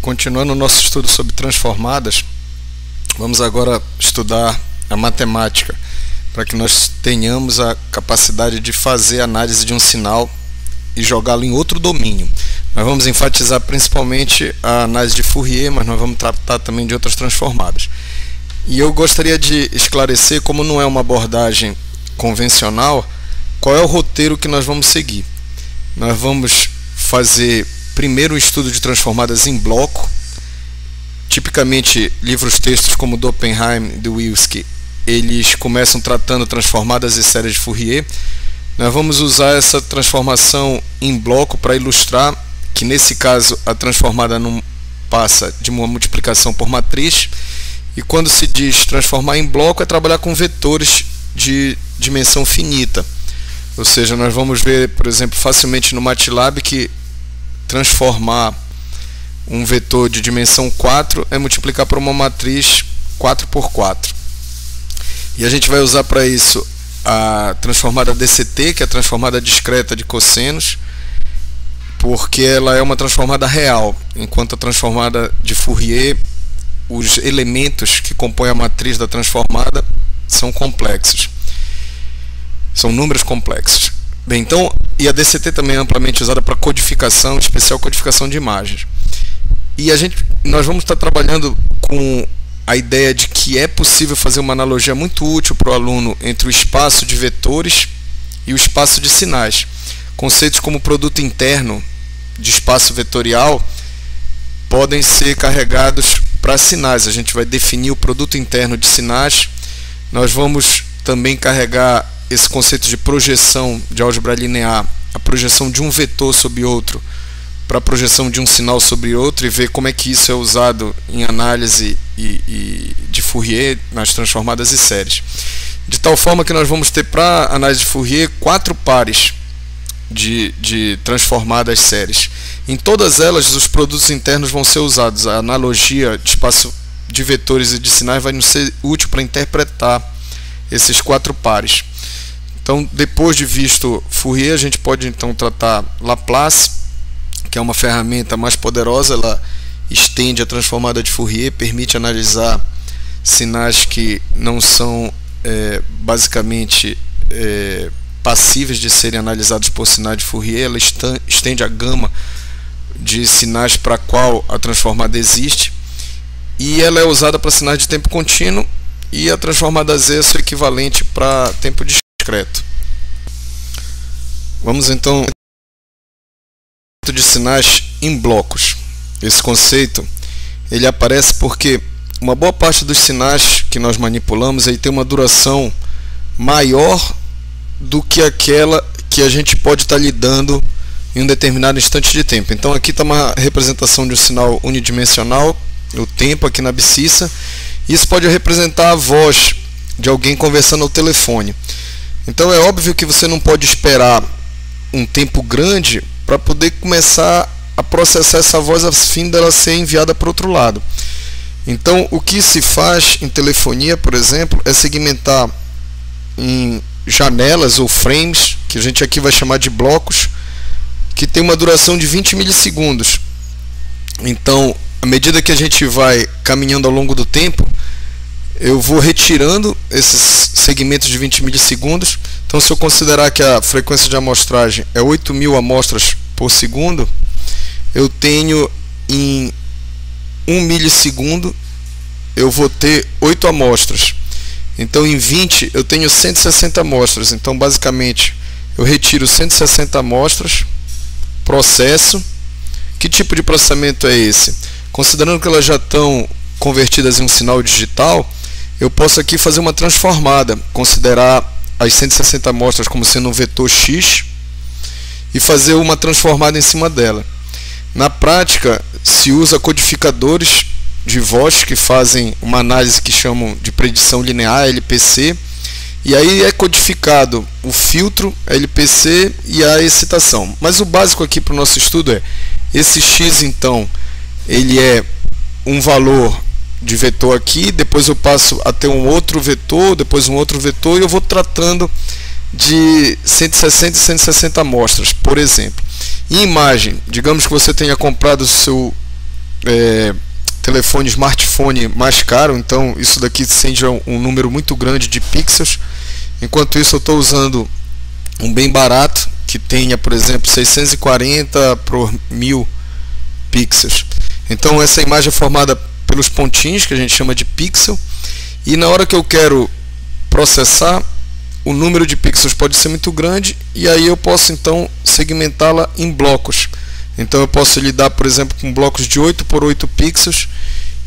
Continuando o nosso estudo sobre transformadas, vamos agora estudar a matemática, para que nós tenhamos a capacidade de fazer análise de um sinal e jogá-lo em outro domínio. Nós vamos enfatizar principalmente a análise de Fourier, mas nós vamos tratar também de outras transformadas. E eu gostaria de esclarecer, como não é uma abordagem convencional, qual é o roteiro que nós vamos seguir. Nós vamos fazer primeiro um estudo de transformadas em bloco. Tipicamente, livros-textos como do Oppenheim e do Wilski, eles começam tratando transformadas e séries de Fourier. Nós vamos usar essa transformação em bloco para ilustrar que, nesse caso, a transformada não passa de uma multiplicação por matriz. E quando se diz transformar em bloco, é trabalhar com vetores de dimensão finita. Ou seja, nós vamos ver, por exemplo, facilmente no MATLAB que transformar um vetor de dimensão 4 é multiplicar por uma matriz 4 por 4. E a gente vai usar para isso a transformada DCT, que é a transformada discreta de cossenos, porque ela é uma transformada real, enquanto a transformada de Fourier, os elementos que compõem a matriz da transformada são complexos. São números complexos. Bem, então, e a DCT também é amplamente usada para codificação, em especial codificação de imagens. E nós vamos estar trabalhando com a ideia de que é possível fazer uma analogia muito útil para o aluno entre o espaço de vetores e o espaço de sinais. Conceitos como produto interno de espaço vetorial podem ser carregados para sinais. A gente vai definir o produto interno de sinais. Nós vamos também carregar esse conceito de projeção de álgebra linear, a projeção de um vetor sobre outro, para a projeção de um sinal sobre outro, e ver como é que isso é usado em análise de Fourier nas transformadas e séries. De tal forma que nós vamos ter para a análise de Fourier 4 pares de transformadas séries. Em todas elas, os produtos internos vão ser usados. A analogia de espaço de vetores e de sinais vai nos ser útil para interpretar esses 4 pares. Então, depois de visto Fourier, a gente pode então tratar Laplace, que é uma ferramenta mais poderosa. Ela estende a transformada de Fourier, permite analisar sinais que não são basicamente passíveis de serem analisados por sinais de Fourier. Ela estende a gama de sinais para a qual a transformada existe, e ela é usada para sinais de tempo contínuo, e a transformada Z é seu equivalente para tempo discreto. Vamos então de sinais em blocos. Esse conceito ele aparece porque uma boa parte dos sinais que nós manipulamos aí tem uma duração maior do que aquela que a gente pode estar lidando em um determinado instante de tempo. Então aqui está uma representação de um sinal unidimensional, o tempo aqui na abscissa. Isso pode representar a voz de alguém conversando ao telefone. Então é óbvio que você não pode esperar um tempo grande para poder começar a processar essa voz a fim dela ser enviada para o outro lado. Então o que se faz em telefonia, por exemplo, é segmentar em janelas ou frames, que a gente aqui vai chamar de blocos, que tem uma duração de 20 milissegundos. Então, à medida que a gente vai caminhando ao longo do tempo, eu vou retirando esses segmentos de 20 milissegundos. Então, se eu considerar que a frequência de amostragem é 8.000 amostras por segundo, eu tenho em 1 milissegundo, eu vou ter 8 amostras. Então, em 20, eu tenho 160 amostras. Então, basicamente, eu retiro 160 amostras, processo. Que tipo de processamento é esse? Considerando que elas já estão convertidas em um sinal digital, eu posso aqui fazer uma transformada, considerar as 160 amostras como sendo um vetor X e fazer uma transformada em cima dela. Na prática, se usa codificadores de voz que fazem uma análise que chamam de predição linear, LPC, e aí é codificado o filtro, a LPC e a excitação. Mas o básico aqui para o nosso estudo é esse X, então, ele é um valor de vetor aqui, depois eu passo a ter um outro vetor, depois um outro vetor, e eu vou tratando de 160 e 160 amostras, por exemplo. Em imagem, digamos que você tenha comprado o seu telefone smartphone mais caro, então isso daqui seja um número muito grande de pixels. Enquanto isso eu estou usando um bem barato que tenha, por exemplo, 640 por 1000 pixels. Então essa imagem é formada pelos pontinhos que a gente chama de pixel, e na hora que eu quero processar, o número de pixels pode ser muito grande, e aí eu posso então segmentá-la em blocos. Então eu posso lidar, por exemplo, com blocos de 8 por 8 pixels,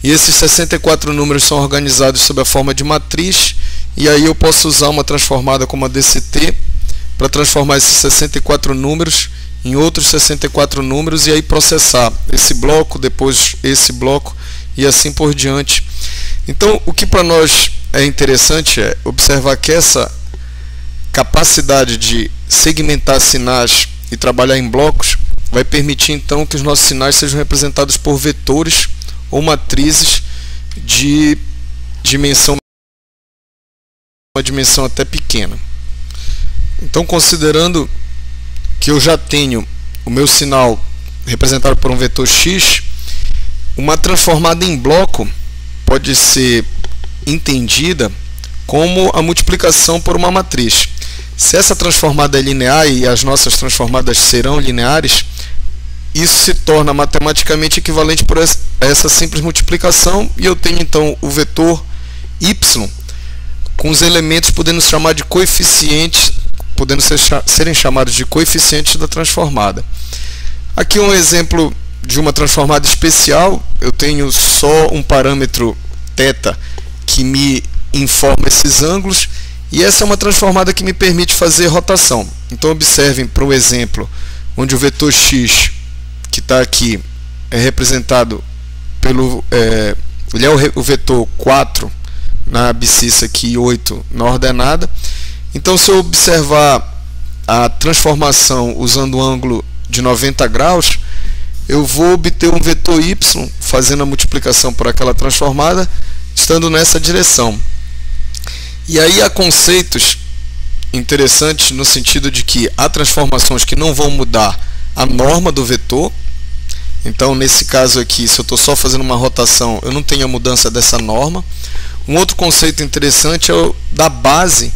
e esses 64 números são organizados sob a forma de matriz, e aí eu posso usar uma transformada como a DCT para transformar esses 64 números em outros 64 números e aí processar esse bloco, depois esse bloco e assim por diante. Então o que para nós é interessante é observar que essa capacidade de segmentar sinais e trabalhar em blocos vai permitir então que os nossos sinais sejam representados por vetores ou matrizes de uma dimensão até pequena. Então, considerando que eu já tenho o meu sinal representado por um vetor x, uma transformada em bloco pode ser entendida como a multiplicação por uma matriz. Se essa transformada é linear, e as nossas transformadas serão lineares, isso se torna matematicamente equivalente por essa simples multiplicação, e eu tenho então o vetor y com os elementos podendo se chamar de coeficientes, podendo serem chamados de coeficientes da transformada. Aqui um exemplo de uma transformada especial. Eu tenho só um parâmetro θ que me informa esses ângulos, e essa é uma transformada que me permite fazer rotação. Então observem para o exemplo onde o vetor x, que está aqui, é representado pelo ele é o vetor 4 na abscissa aqui e 8 na ordenada. Então, se eu observar a transformação usando o ângulo de 90 graus, eu vou obter um vetor y fazendo a multiplicação por aquela transformada, estando nessa direção. E aí há conceitos interessantes no sentido de que há transformações que não vão mudar a norma do vetor. Então, nesse caso aqui, se eu estou só fazendo uma rotação, eu não tenho a mudança dessa norma. Um outro conceito interessante é o da base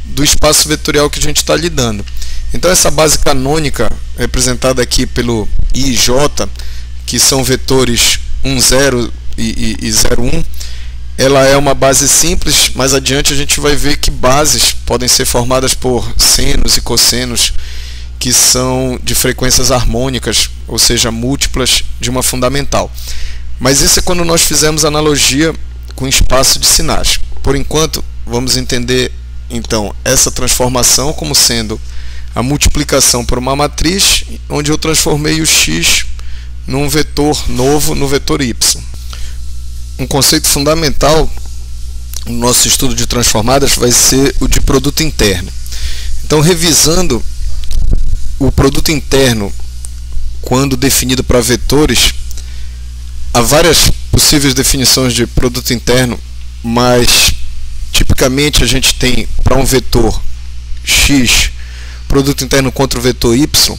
do espaço vetorial que a gente está lidando. Então essa base canônica, representada aqui pelo I e J, que são vetores 1, 0 e 0, 1, ela é uma base simples. Mais adiante a gente vai ver que bases podem ser formadas por senos e cossenos, que são de frequências harmônicas, ou seja, múltiplas de uma fundamental. Mas isso é quando nós fizemos analogia com espaço de sinais. Por enquanto, vamos entender então essa transformação como sendo a multiplicação por uma matriz, onde eu transformei o x num vetor novo no vetor y. Um conceito fundamental no nosso estudo de transformadas vai ser o de produto interno. Então, revisando o produto interno, quando definido para vetores, há várias possíveis definições de produto interno, mas tipicamente a gente tem para um vetor x, produto interno contra o vetor y,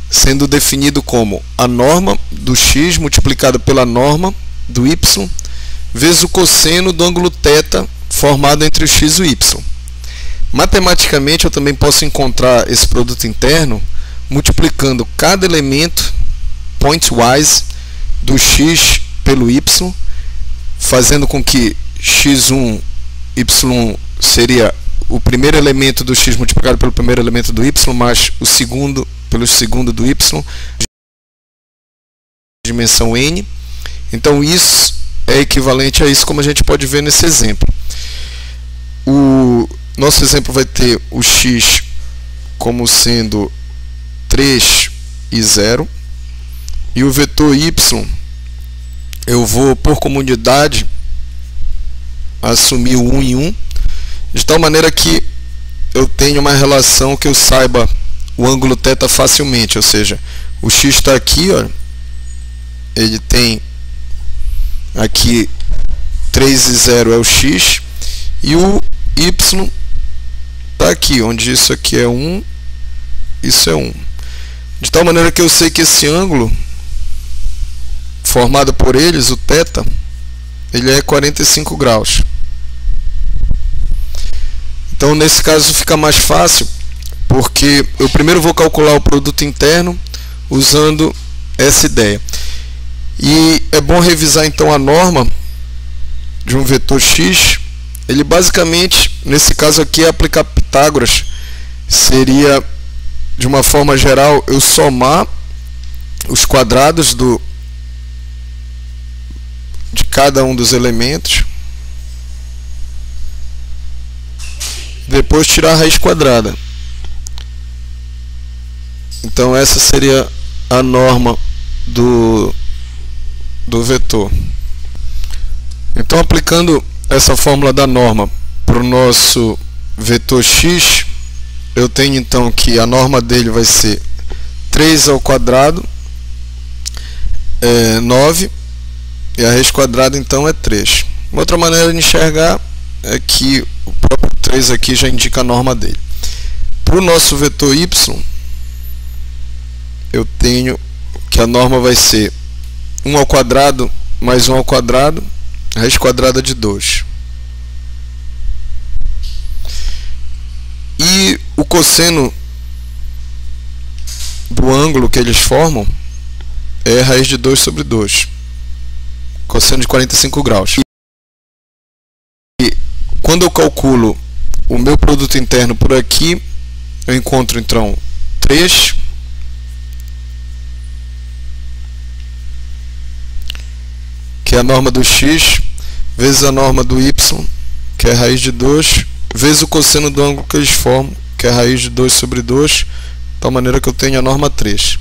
sendo definido como a norma do x multiplicada pela norma do y vezes o cosseno do ângulo θ formado entre o x e o y. Matematicamente eu também posso encontrar esse produto interno multiplicando cada elemento pointwise do x pelo y, fazendo com que x1, y1 seria o primeiro elemento do x multiplicado pelo primeiro elemento do y, mais o segundo pelo segundo do y, dimensão n. Então isso é equivalente a isso, como a gente pode ver nesse exemplo. O nosso exemplo vai ter o x como sendo 3 e 0, e o vetor y eu vou, por comunidade, assumir o 1 e 1, de tal maneira que eu tenho uma relação que eu saiba o ângulo θ facilmente, ou seja, o x está aqui, ó, ele tem aqui 3 e 0 é o x, e o y está aqui, onde isso aqui é 1, isso é 1. De tal maneira que eu sei que esse ângulo formado por eles, o θ, ele é 45 graus. Então nesse caso fica mais fácil, porque eu primeiro vou calcular o produto interno usando essa ideia. E é bom revisar então a norma de um vetor x. Ele basicamente, nesse caso aqui, é aplicar Pitágoras. Seria, de uma forma geral, eu somar os quadrados de cada um dos elementos, depois tirar a raiz quadrada. Então essa seria a norma do vetor. Então, aplicando essa fórmula da norma para o nosso vetor x, eu tenho então que a norma dele vai ser 3 ao quadrado, 9, e a raiz quadrada então é 3. Uma outra maneira de enxergar é que o próprio 3 aqui já indica a norma dele. Para o nosso vetor y, eu tenho que a norma vai ser 1 ao quadrado mais 1 ao quadrado, raiz quadrada de 2. E o cosseno do ângulo que eles formam é raiz de 2 sobre 2. Cosseno de 45 graus. E quando eu calculo o meu produto interno por aqui, eu encontro então 3 que é a norma do x, vezes a norma do y, que é a raiz de 2, vezes o cosseno do ângulo que eles formam, que é a raiz de 2 sobre 2, de tal maneira que eu tenho a norma 3.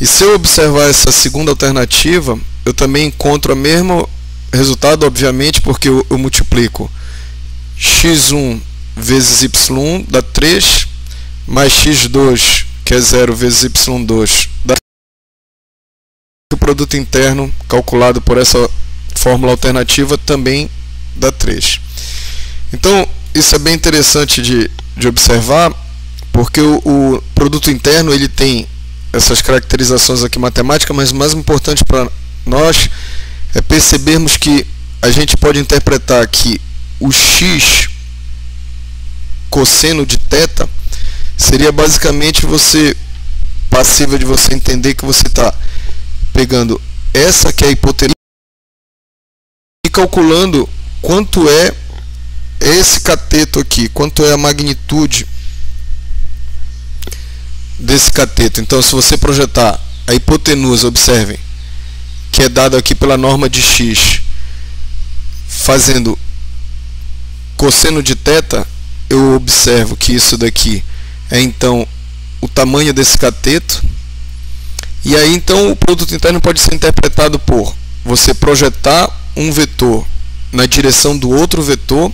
E se eu observar essa segunda alternativa, eu também encontro o mesmo resultado, obviamente, porque eu multiplico x1 vezes y1 dá 3, mais x2, que é 0, vezes y2, dá o produto interno calculado por essa fórmula alternativa também dá 3. Então, isso é bem interessante de observar, porque o produto interno ele tem essas caracterizações aqui matemáticas, mas o mais importante para nós é percebermos que a gente pode interpretar que o x cosseno de θ seria basicamente passível de você entender que você está pegando essa que é a hipotenusa e calculando quanto é esse cateto aqui, quanto é a magnitude desse cateto. Então, se você projetar a hipotenusa, observem, que é dado aqui pela norma de x, fazendo cosseno de θ, eu observo que isso daqui é então o tamanho desse cateto. E aí então o produto interno pode ser interpretado por você projetar um vetor na direção do outro vetor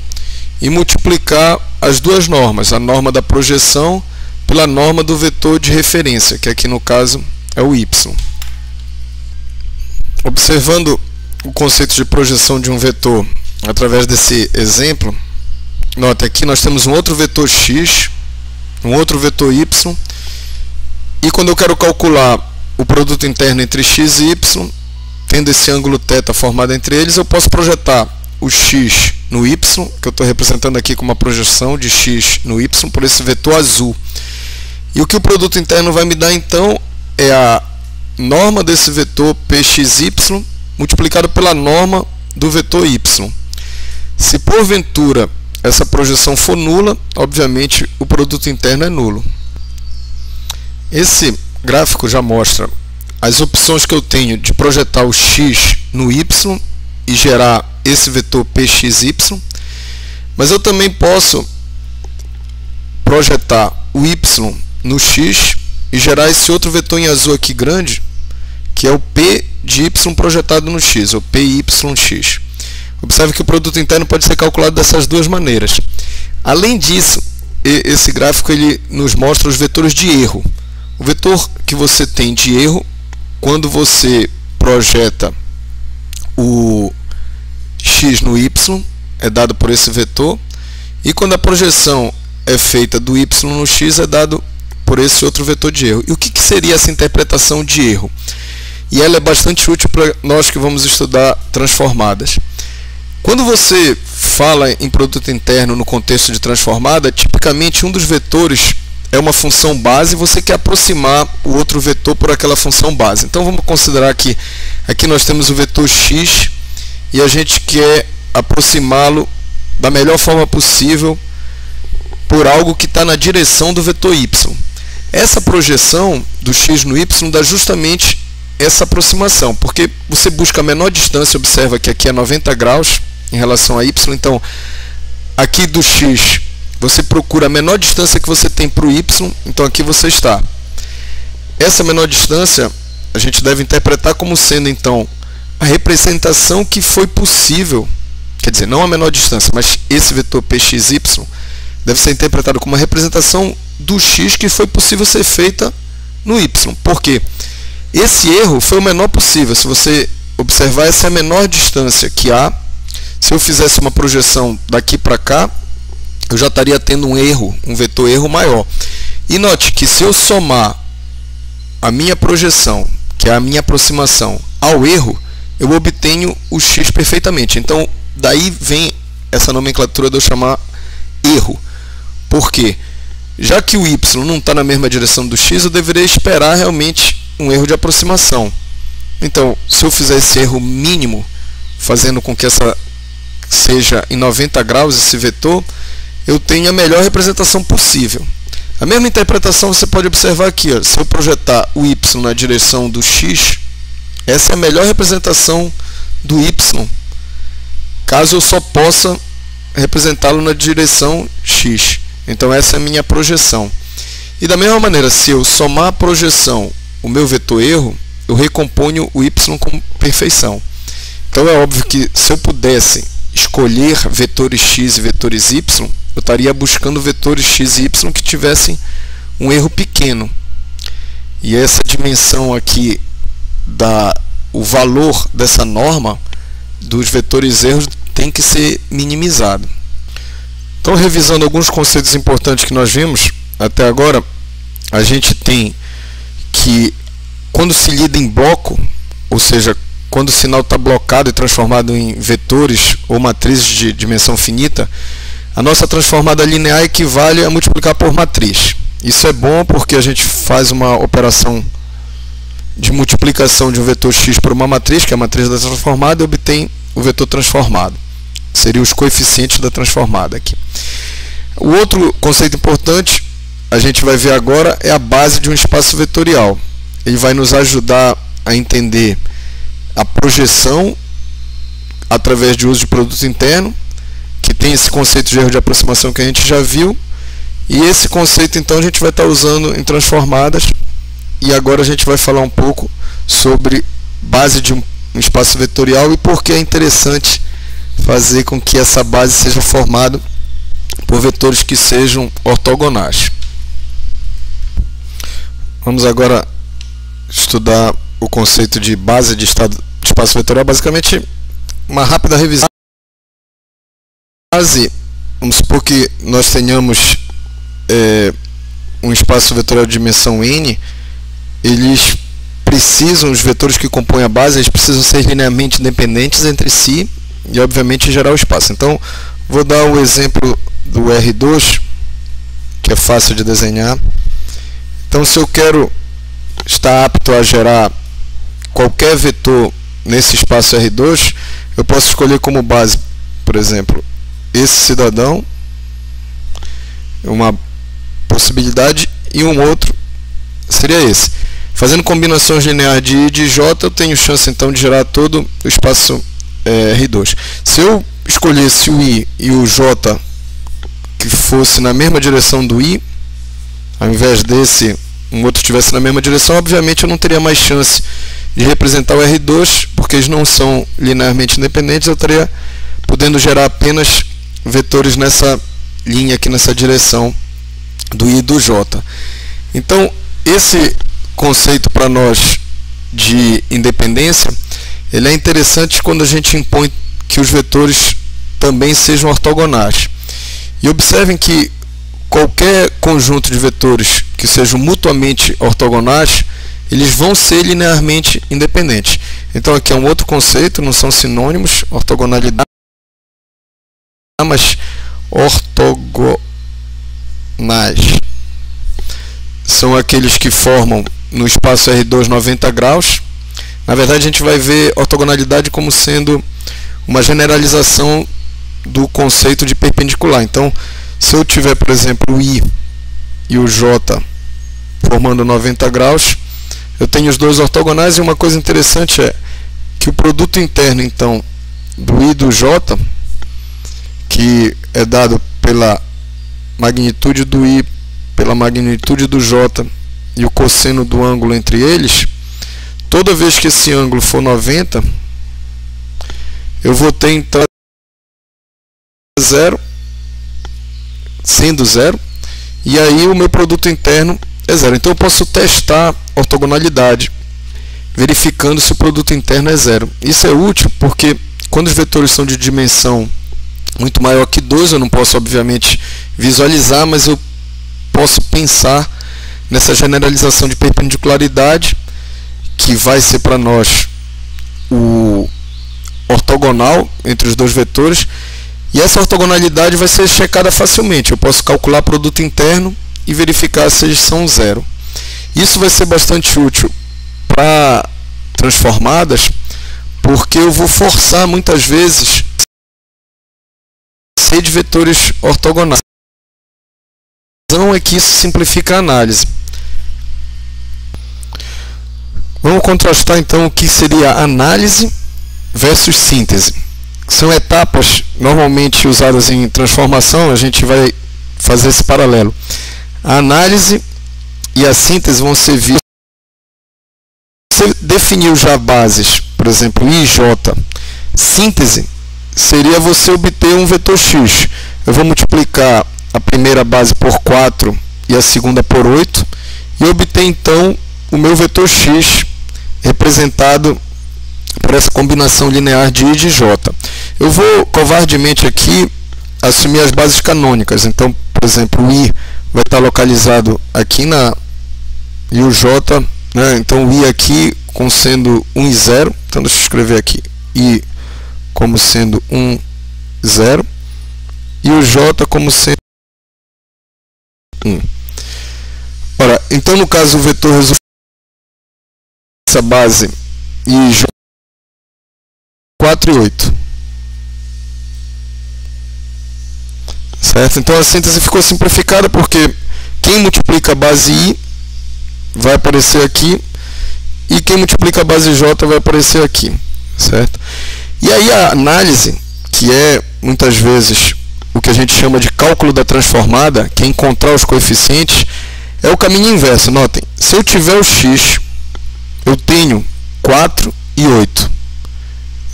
e multiplicar as duas normas, a norma da projeção pela norma do vetor de referência, que aqui no caso é o y. Observando o conceito de projeção de um vetor através desse exemplo, note aqui nós temos um outro vetor x, um outro vetor y, e quando eu quero calcular o produto interno entre x e y, tendo esse ângulo θ formado entre eles, eu posso projetar o x no y, que eu estou representando aqui com uma projeção de x no y, por esse vetor azul. E o que o produto interno vai me dar então é a norma desse vetor pxy multiplicado pela norma do vetor y. Se porventura essa projeção for nula, obviamente o produto interno é nulo. Esse gráfico já mostra as opções que eu tenho de projetar o x no y e gerar esse vetor pxy, mas eu também posso projetar o y no x e gerar esse outro vetor em azul aqui grande, que é o p de y projetado no x, ou pyx. Observe que o produto interno pode ser calculado dessas duas maneiras. Além disso, esse gráfico ele nos mostra os vetores de erro. O vetor que você tem de erro quando você projeta o x no y é dado por esse vetor, e quando a projeção é feita do y no x é dado por esse outro vetor de erro. E o que seria essa interpretação de erro? e ela é bastante útil para nós que vamos estudar transformadas. Quando você fala em produto interno no contexto de transformada, tipicamente um dos vetores é uma função base e você quer aproximar o outro vetor por aquela função base. Então vamos considerar que aqui nós temos o vetor x e a gente quer aproximá-lo da melhor forma possível por algo que está na direção do vetor y. Essa projeção do x no y dá justamente essa aproximação, porque você busca a menor distância, observa que aqui é 90 graus em relação a y, então aqui do x você procura a menor distância que você tem para o y, então aqui você está. Essa menor distância a gente deve interpretar como sendo então a representação que foi possível, quer dizer, não a menor distância, mas esse vetor pxy deve ser interpretado como uma representação do x que foi possível ser feita no y. Por quê? Esse erro foi o menor possível. Se você observar, essa é a menor distância que há. Se eu fizesse uma projeção daqui para cá, eu já estaria tendo um erro, um vetor erro maior. E note que se eu somar a minha projeção, que é a minha aproximação, ao erro, eu obtenho o x perfeitamente. Então, daí vem essa nomenclatura de eu chamar erro. Por quê? Já que o y não está na mesma direção do x, eu deveria esperar realmente um erro de aproximação. Então, se eu fizer esse erro mínimo, fazendo com que essa seja em 90 graus esse vetor, eu tenho a melhor representação possível. A mesma interpretação você pode observar aqui, ó. Se eu projetar o y na direção do x, essa é a melhor representação do y, caso eu só possa representá-lo na direção x. Então essa é a minha projeção. E da mesma maneira, se eu somar a projeção, o meu vetor erro, eu recomponho o y com perfeição. Então é óbvio que se eu pudesse escolher vetores x e vetores y, eu estaria buscando vetores x e y que tivessem um erro pequeno. E essa dimensão aqui, o valor dessa norma dos vetores erros tem que ser minimizado. Então, revisando alguns conceitos importantes que nós vimos até agora, a gente tem que quando se lida em bloco, ou seja, quando o sinal está blocado e transformado em vetores ou matrizes de dimensão finita, a nossa transformada linear equivale a multiplicar por matriz. Isso é bom porque a gente faz uma operação de multiplicação de um vetor x por uma matriz, que é a matriz da transformada, e obtém o vetor transformado. Seriam os coeficientes da transformada aqui. O outro conceito importante, a gente vai ver agora, é a base de um espaço vetorial. Ele vai nos ajudar a entender a projeção através de uso de produto interno, que tem esse conceito de erro de aproximação que a gente já viu, e esse conceito então a gente vai estar usando em transformadas, e agora a gente vai falar um pouco sobre base de um espaço vetorial e por que é interessante fazer com que essa base seja formada por vetores que sejam ortogonais. Vamos agora estudar o conceito de base de espaço vetorial, basicamente uma rápida revisão. Base, vamos supor que nós tenhamos um espaço vetorial de dimensão n, eles precisam, os vetores que compõem a base, eles precisam ser linearmente independentes entre si e obviamente gerar o espaço. Então, vou dar o exemplo do R2, que é fácil de desenhar. Então, se eu quero estar apto a gerar qualquer vetor nesse espaço R2, eu posso escolher como base, por exemplo, esse cidadão, uma possibilidade, e um outro seria esse. Fazendo combinações lineares de I e de J, eu tenho chance então de gerar todo o espaço R2. Se eu escolhesse o I e o J que fosse na mesma direção do I, ao invés desse, um outro estivesse na mesma direção, obviamente eu não teria mais chance de representar o R2, porque eles não são linearmente independentes, eu estaria podendo gerar apenas vetores nessa linha aqui, nessa direção do I e do J. Então, esse conceito para nós de independência, ele é interessante quando a gente impõe que os vetores também sejam ortogonais. E observem que qualquer conjunto de vetores que sejam mutuamente ortogonais, eles vão ser linearmente independentes. Então aqui é um outro conceito, não são sinônimos, ortogonalidade, mas ortogonais são aqueles que formam no espaço R2 90 graus. Na verdade, a gente vai ver ortogonalidade como sendo uma generalização do conceito de perpendicular. Então, se eu tiver, por exemplo, o I e o J formando 90 graus, eu tenho os dois ortogonais, e uma coisa interessante é que o produto interno, então, do I e do J, que é dado pela magnitude do I pela magnitude do J e o cosseno do ângulo entre eles, toda vez que esse ângulo for 90, eu vou ter então zero, sendo zero, e aí o meu produto interno é zero. Então eu posso testar ortogonalidade, verificando se o produto interno é zero. Isso é útil porque quando os vetores são de dimensão muito maior que 2, eu não posso obviamente visualizar, mas eu posso pensar nessa generalização de perpendicularidade, que vai ser para nós o ortogonal entre os dois vetores, e essa ortogonalidade vai ser checada facilmente. Eu posso calcular produto interno e verificar se eles são zero. Isso vai ser bastante útil para transformadas, porque eu vou forçar muitas vezes de vetores ortogonais. A razão é que isso simplifica a análise. Vamos contrastar então o que seria análise versus síntese. São etapas normalmente usadas em transformação, a gente vai fazer esse paralelo. A análise e a síntese vão ser vistas. Você definiu já bases, por exemplo, I e J. Síntese seria você obter um vetor x. Eu vou multiplicar a primeira base por 4 e a segunda por 8 e obter então o meu vetor x representado por essa combinação linear de I e de J. Eu vou covardemente aqui assumir as bases canônicas. Então, por exemplo, o I vai estar localizado aqui e o J, né? Então o I aqui como sendo 1 e 0. Então deixa eu escrever aqui I como sendo 1, 0, e o J como sendo 1. Ora, então no caso o vetor resultante essa base I, J, 4 e 8. Certo? Então a síntese ficou simplificada porque quem multiplica a base I vai aparecer aqui e quem multiplica a base J vai aparecer aqui. Certo? E aí a análise, que é muitas vezes o que a gente chama de cálculo da transformada, que é encontrar os coeficientes, é o caminho inverso. Notem, se eu tiver o x, eu tenho 4 e 8.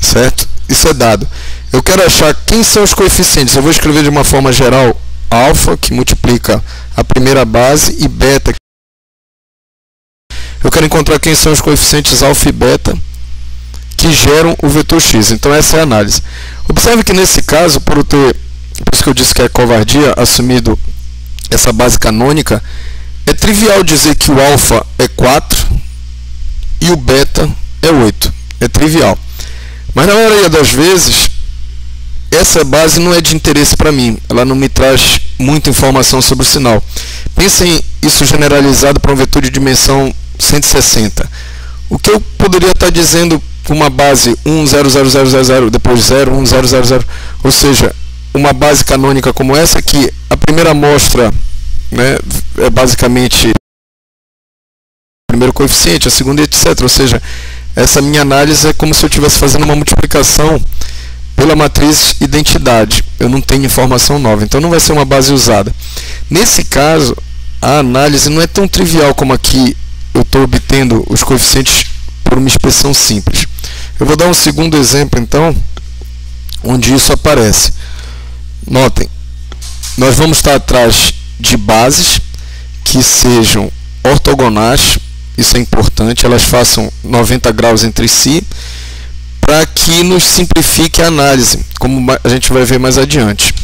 Certo? Isso é dado. Eu quero achar quem são os coeficientes. Eu vou escrever de uma forma geral alfa, que multiplica a primeira base, e beta. Eu quero encontrar quem são os coeficientes alfa e beta que geram o vetor x. Então essa é a análise. Observe que nesse caso, por isso que eu disse que é covardia, assumido essa base canônica, é trivial dizer que o alfa é 4 e o beta é 8. É trivial. Mas na maioria das vezes, essa base não é de interesse para mim. Ela não me traz muita informação sobre o sinal. Pensem isso generalizado para um vetor de dimensão 160. O que eu poderia estar dizendo com uma base 1, 0, 0, 0, 0, 0, depois 0, 1, 0, 0, 0, ou seja, uma base canônica como essa, que a primeira amostra, né, é basicamente o primeiro coeficiente, a segunda, etc. Ou seja, essa minha análise é como se eu estivesse fazendo uma multiplicação pela matriz identidade. Eu não tenho informação nova, então não vai ser uma base usada. Nesse caso, a análise não é tão trivial como aqui eu estou obtendo os coeficientes por uma expressão simples. Eu vou dar um segundo exemplo, então, onde isso aparece. Notem, nós vamos estar atrás de bases que sejam ortogonais, isso é importante, elas façam 90 graus entre si, para que nos simplifique a análise, como a gente vai ver mais adiante.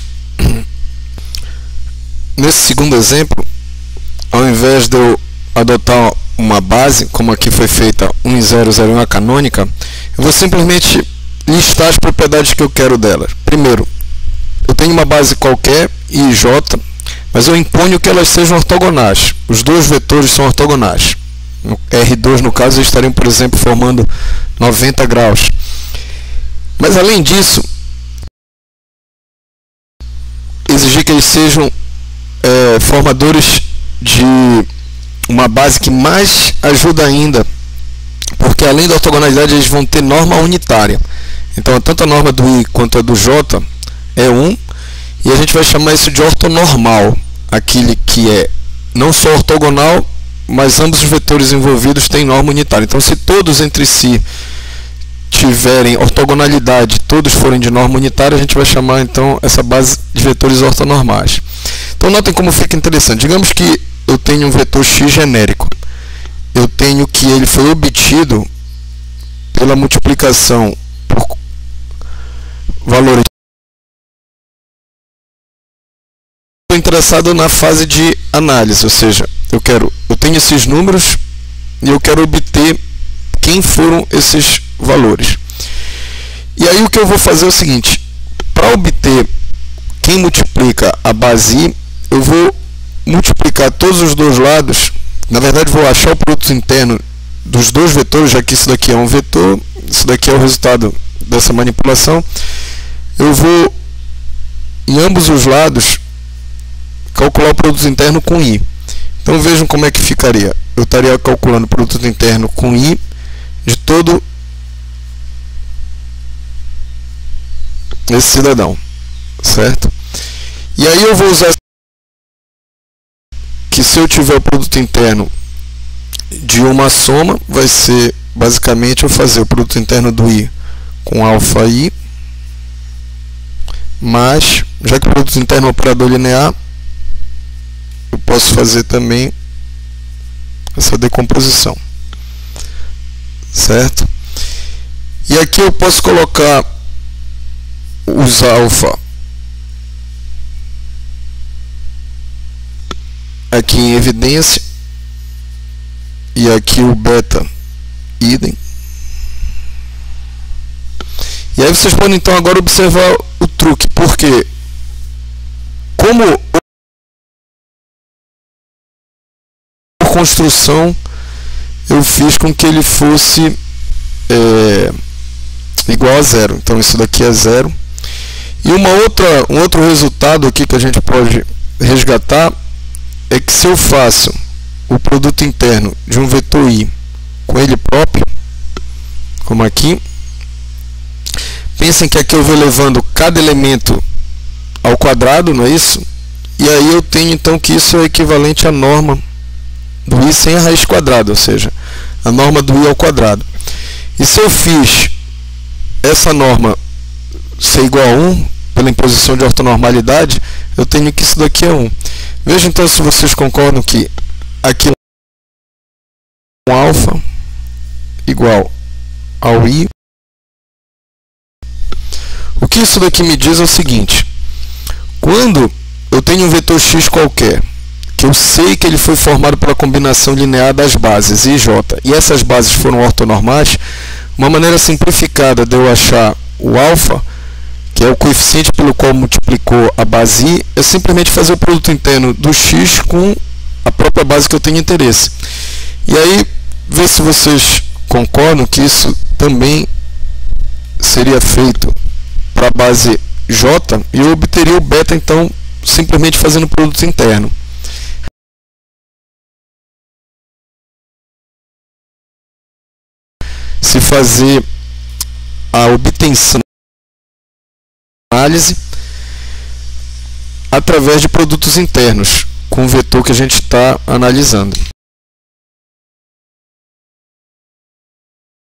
Nesse segundo exemplo, ao invés de eu adotar uma base, como aqui foi feita 1 em 0, 0 em 1 a canônica, eu vou simplesmente listar as propriedades que eu quero dela. Primeiro, eu tenho uma base qualquer, I e J, mas eu imponho que elas sejam ortogonais. Os dois vetores são ortogonais. No R2, no caso, eles estariam, por exemplo, formando 90 graus. Mas, além disso, exigir que eles sejam formadores de uma base que mais ajuda ainda, porque além da ortogonalidade eles vão ter norma unitária. Então, tanto a norma do I quanto a do J é 1, e a gente vai chamar isso de ortonormal, aquele que é não só ortogonal, mas ambos os vetores envolvidos têm norma unitária. Então, se todos entre si tiverem ortogonalidade, todos forem de norma unitária, a gente vai chamar então essa base de vetores ortonormais. Então, notem como fica interessante. Digamos que eu tenho um vetor x genérico. Eu tenho que ele foi obtido pela multiplicação por valores. Estou interessado na fase de análise, ou seja, eu tenho esses números e eu quero obter quem foram esses valores. E aí o que eu vou fazer é o seguinte: para obter quem multiplica a base I, eu vou multiplicar todos os dois lados. Na verdade, vou achar o produto interno dos dois vetores, já que isso daqui é um vetor, isso daqui é o resultado dessa manipulação. Eu vou, em ambos os lados, calcular o produto interno com I. Então, vejam como é que ficaria. Eu estaria calculando o produto interno com I de todo esse cidadão, certo? E aí eu vou usar que se eu tiver o produto interno de uma soma, vai ser basicamente eu fazer o produto interno do I com alfa I, mas, já que o produto interno é um operador linear, eu posso fazer também essa decomposição, certo? E aqui eu posso colocar os alfa aqui em evidência e aqui o beta idem. E aí vocês podem então agora observar o truque, porque como por construção eu fiz com que ele fosse igual a zero. Então isso daqui é zero. E um outro resultado aqui que a gente pode resgatar é que se eu faço o produto interno de um vetor I com ele próprio, como aqui, pensem que aqui eu vou levando cada elemento ao quadrado, não é isso? E aí eu tenho então que isso é equivalente à norma do I sem a raiz quadrada, ou seja, a norma do I ao quadrado. E se eu fiz essa norma ser igual a 1, pela imposição de ortonormalidade, eu tenho que isso daqui é 1. Veja então se vocês concordam que aqui um alfa igual ao I. O que isso daqui me diz é o seguinte: quando eu tenho um vetor x qualquer, que eu sei que ele foi formado pela combinação linear das bases I e J, e essas bases foram ortonormais, uma maneira simplificada de eu achar o alfa, que é o coeficiente pelo qual multiplicou a base I, é simplesmente fazer o produto interno do x com a própria base que eu tenho interesse. E aí, ver se vocês concordam que isso também seria feito para a base J, e eu obteria o beta, então, simplesmente fazendo o produto interno. Se fazer a obtenção análise através de produtos internos com o vetor que a gente está analisando.